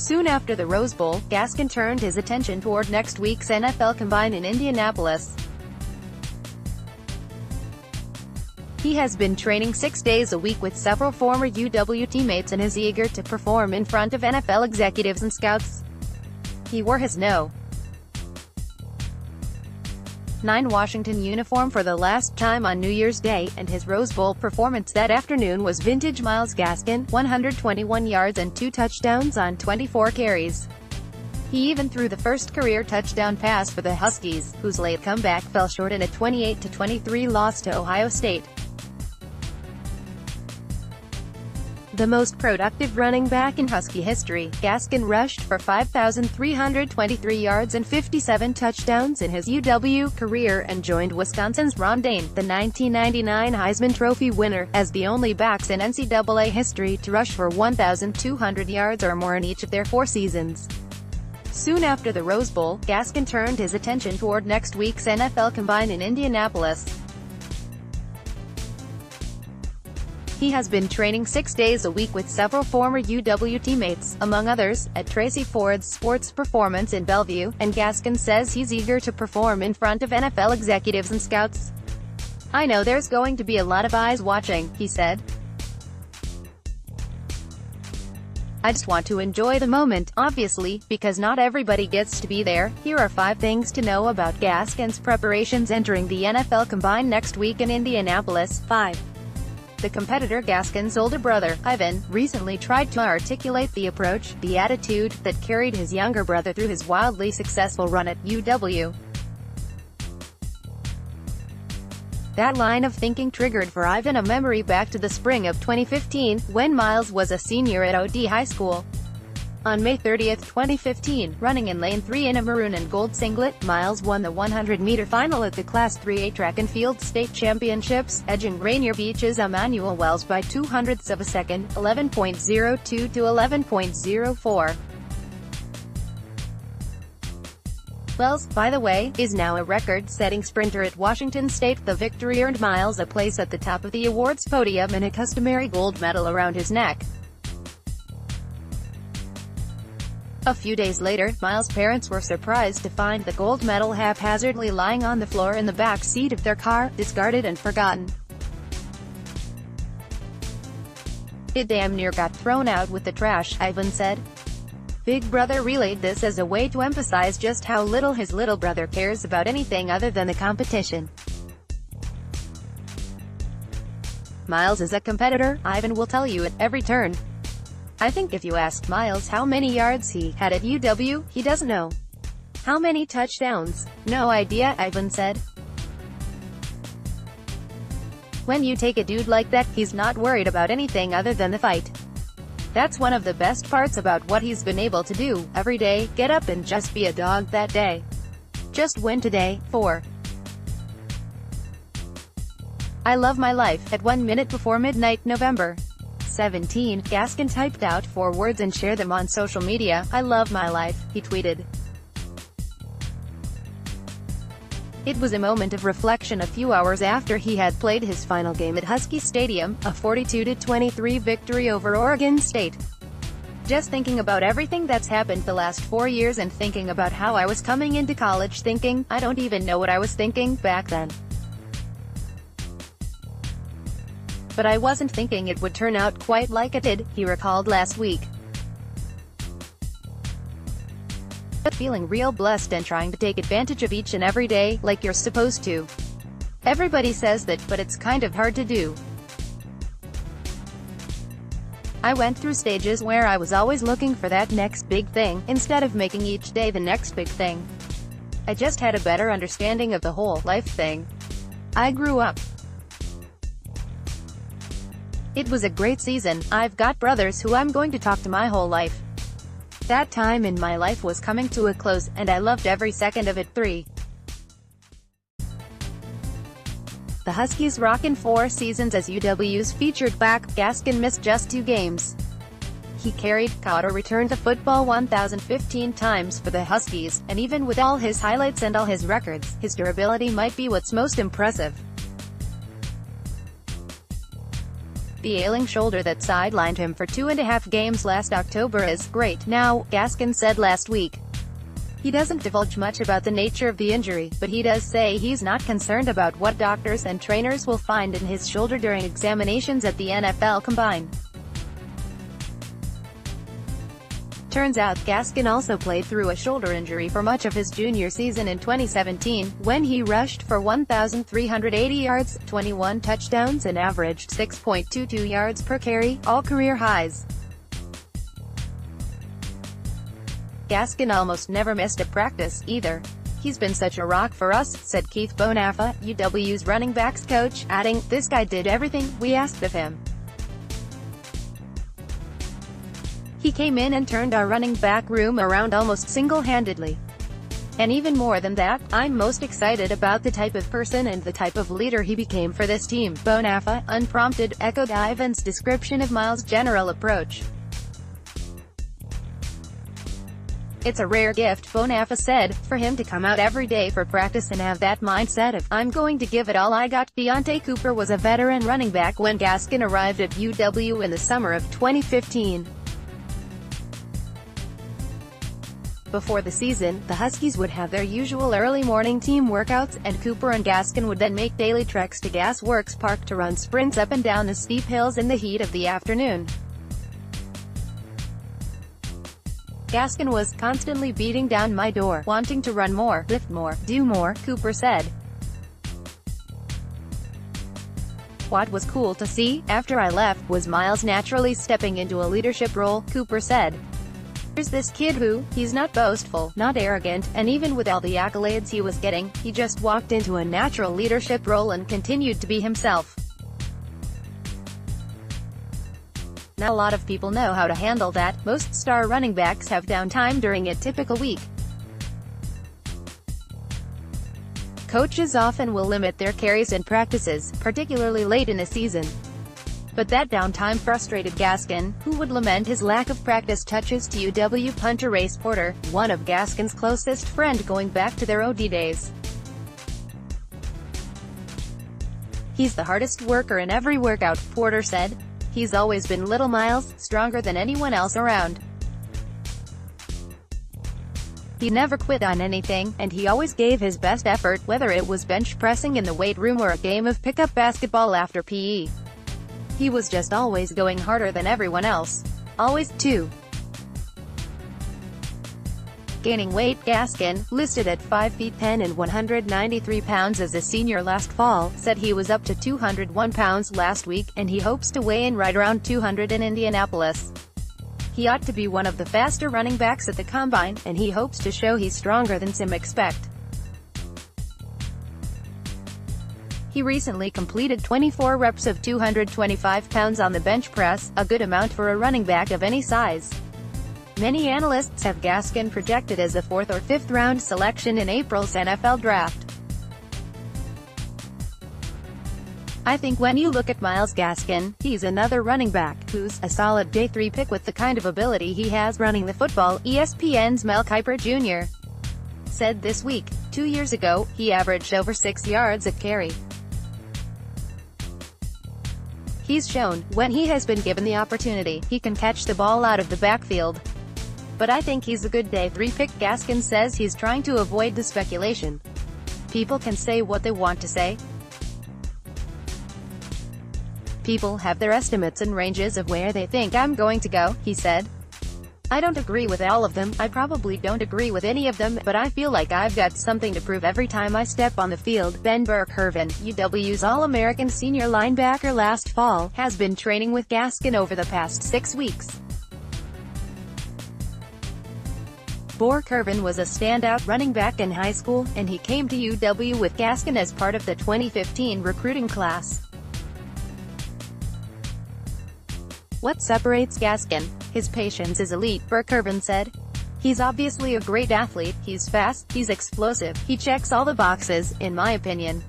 Soon after the Rose Bowl, Gaskin turned his attention toward next week's NFL Combine in Indianapolis. He has been training 6 days a week with several former UW teammates and is eager to perform in front of NFL executives and scouts. He wore his No. 9 Washington uniform for the last time on New Year's Day, and his Rose Bowl performance that afternoon was vintage Myles Gaskin, 121 yards and 2 touchdowns on 24 carries. He even threw the first career touchdown pass for the Huskies, whose late comeback fell short in a 28-23 loss to Ohio State. The most productive running back in Husky history, Gaskin rushed for 5,323 yards and 57 touchdowns in his UW career and joined Wisconsin's Ron Dayne, the 1999 Heisman Trophy winner, as the only backs in NCAA history to rush for 1,200 yards or more in each of their 4 seasons. Soon after the Rose Bowl, Gaskin turned his attention toward next week's NFL Combine in Indianapolis. He has been training 6 days a week with several former UW teammates, among others, at Tracy Ford's Sports Performance in Bellevue, and Gaskin says he's eager to perform in front of NFL executives and scouts. "I know there's going to be a lot of eyes watching," he said. "I just want to enjoy the moment, obviously, because not everybody gets to be there." Here are 5 things to know about Gaskin's preparations entering the NFL Combine next week in Indianapolis. 5. The competitor, Gaskin's older brother, Ivan, recently tried to articulate the approach, the attitude, that carried his younger brother through his wildly successful run at UW. That line of thinking triggered for Ivan a memory back to the spring of 2015, when Myles was a senior at OD High School. On May 30, 2015, running in lane 3 in a maroon and gold singlet, Myles won the 100-meter final at the Class 3A Track and Field State Championships, edging Rainier Beach's Emmanuel Wells by 0.02 of a second, 11.02 to 11.04. Wells, by the way, is now a record-setting sprinter at Washington State. The victory earned Myles a place at the top of the awards podium and a customary gold medal around his neck. A few days later, Myles' parents were surprised to find the gold medal haphazardly lying on the floor in the back seat of their car, discarded and forgotten. "It damn near got thrown out with the trash," Ivan said. Big Brother relayed this as a way to emphasize just how little his little brother cares about anything other than the competition. Myles is a competitor, Ivan will tell you at every turn. "I think if you asked Myles how many yards he had at UW, he doesn't know. How many touchdowns? No idea," Ivan said. "When you take a dude like that, he's not worried about anything other than the fight. That's one of the best parts about what he's been able to do, every day, get up and just be a dog that day. Just win today." 4. "I love my life." At 1 minute before midnight, November 17, Gaskin typed out 4 words and shared them on social media. "I love my life," he tweeted. It was a moment of reflection a few hours after he had played his final game at Husky Stadium, a 42-23 victory over Oregon State. "Just thinking about everything that's happened the last 4 years and thinking about how I was coming into college thinking, I don't even know what I was thinking back then. But I wasn't thinking it would turn out quite like it did," he recalled last week. "Feeling real blessed and trying to take advantage of each and every day, like you're supposed to. Everybody says that, but it's kind of hard to do. I went through stages where I was always looking for that next big thing, instead of making each day the next big thing. I just had a better understanding of the whole life thing. I grew up. It was a great season. I've got brothers who I'm going to talk to my whole life. That time in my life was coming to a close, and I loved every second of it." 3. The Huskies' rockin' 4 seasons as UW's featured back, Gaskin missed just 2 games. He caught or returned the football 1,015 times for the Huskies, and even with all his highlights and all his records, his durability might be what's most impressive. The ailing shoulder that sidelined him for 2.5 games last October is great now, Gaskin said last week. He doesn't divulge much about the nature of the injury, but he does say he's not concerned about what doctors and trainers will find in his shoulder during examinations at the NFL Combine. Turns out Gaskin also played through a shoulder injury for much of his junior season in 2017, when he rushed for 1,380 yards, 21 touchdowns and averaged 6.22 yards per carry, all career highs. Gaskin almost never missed a practice, either. He's been such a rock for us, said Keith Bonafa, UW's running backs coach, adding, "This guy did everything we asked of him. He came in and turned our running back room around almost single-handedly. And even more than that, I'm most excited about the type of person and the type of leader he became for this team." Bonafa, unprompted, echoed Ivan's description of Myles' general approach. "It's a rare gift," Bonafa said, "for him to come out every day for practice and have that mindset of, I'm going to give it all I got." Deontay Cooper was a veteran running back when Gaskin arrived at UW in the summer of 2015. Before the season, the Huskies would have their usual early morning team workouts, and Cooper and Gaskin would then make daily treks to Gas Works Park to run sprints up and down the steep hills in the heat of the afternoon. "Gaskin was constantly beating down my door, wanting to run more, lift more, do more," Cooper said. "What was cool to see, after I left, was Myles naturally stepping into a leadership role," Cooper said. "Here's this kid who, he's not boastful, not arrogant, and even with all the accolades he was getting, he just walked into a natural leadership role and continued to be himself. Not a lot of people know how to handle that. Most star running backs have downtime during a typical week. Coaches often will limit their carries in practices, particularly late in a season. But that downtime frustrated Gaskin, who would lament his lack of practice touches to UW punter Race Porter, one of Gaskin's closest friend going back to their OD days. "He's the hardest worker in every workout," Porter said. "He's always been little Myles, stronger than anyone else around. He never quit on anything, and he always gave his best effort, whether it was bench pressing in the weight room or a game of pickup basketball after PE. He was just always going harder than everyone else. Always, too." Gaining weight, Gaskin, listed at 5 feet 10 and 193 pounds as a senior last fall, said he was up to 201 pounds last week, and he hopes to weigh in right around 200 in Indianapolis. He ought to be one of the faster running backs at the Combine, and he hopes to show he's stronger than some expect. He recently completed 24 reps of 225 pounds on the bench press, a good amount for a running back of any size. Many analysts have Gaskin projected as a 4th or 5th round selection in April's NFL draft. "I think when you look at Myles Gaskin, he's another running back who's a solid day 3 pick with the kind of ability he has running the football," ESPN's Mel Kiper Jr. said this week. 2 years ago, he averaged over 6 yards a carry. "He's shown, when he has been given the opportunity, he can catch the ball out of the backfield. But I think he's a good day 3 pick." Gaskin says he's trying to avoid the speculation. "People can say what they want to say. People have their estimates and ranges of where they think I'm going to go," he said. "I don't agree with all of them, I probably don't agree with any of them, but I feel like I've got something to prove every time I step on the field." Ben Burke-Hervin, UW's All-American senior linebacker last fall, has been training with Gaskin over the past 6 weeks. Burke-Hervin was a standout running back in high school, and he came to UW with Gaskin as part of the 2015 recruiting class. "What separates Gaskin? His patience is elite," Burke-Hervin said. "He's obviously a great athlete, he's fast, he's explosive, he checks all the boxes, in my opinion.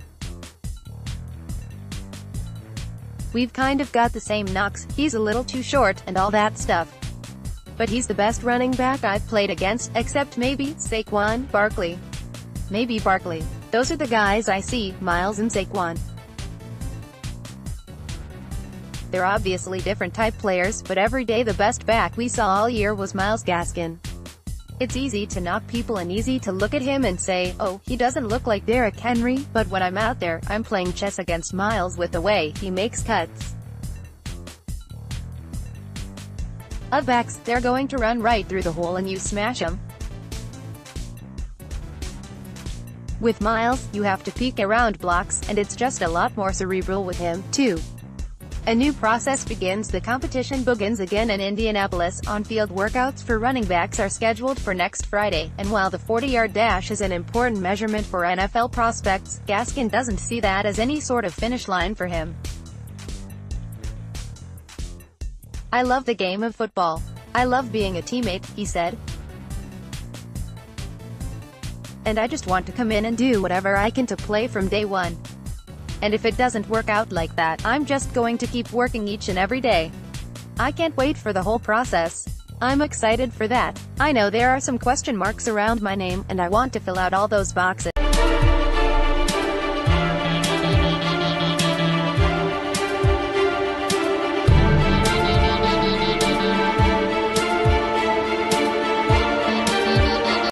We've kind of got the same knocks, he's a little too short, and all that stuff. But he's the best running back I've played against, except maybe Saquon Barkley. Maybe Barkley. Those are the guys I see, Myles and Saquon." They're obviously different type players, but every day the best back we saw all year was Myles Gaskin. It's easy to knock people and easy to look at him and say, oh, he doesn't look like Derrick Henry, but when I'm out there, I'm playing chess against Myles with the way he makes cuts. Of backs, they're going to run right through the hole and you smash them. With Myles, you have to peek around blocks, and it's just a lot more cerebral with him, too. A new process begins. The competition begins again in Indianapolis. On-field workouts for running backs are scheduled for next Friday, and while the 40-yard dash is an important measurement for NFL prospects, Gaskin doesn't see that as any sort of finish line for him. I love the game of football. I love being a teammate, he said. And I just want to come in and do whatever I can to play from day one. And if it doesn't work out like that, I'm just going to keep working each and every day. I can't wait for the whole process. I'm excited for that. I know there are some question marks around my name, and I want to fill out all those boxes.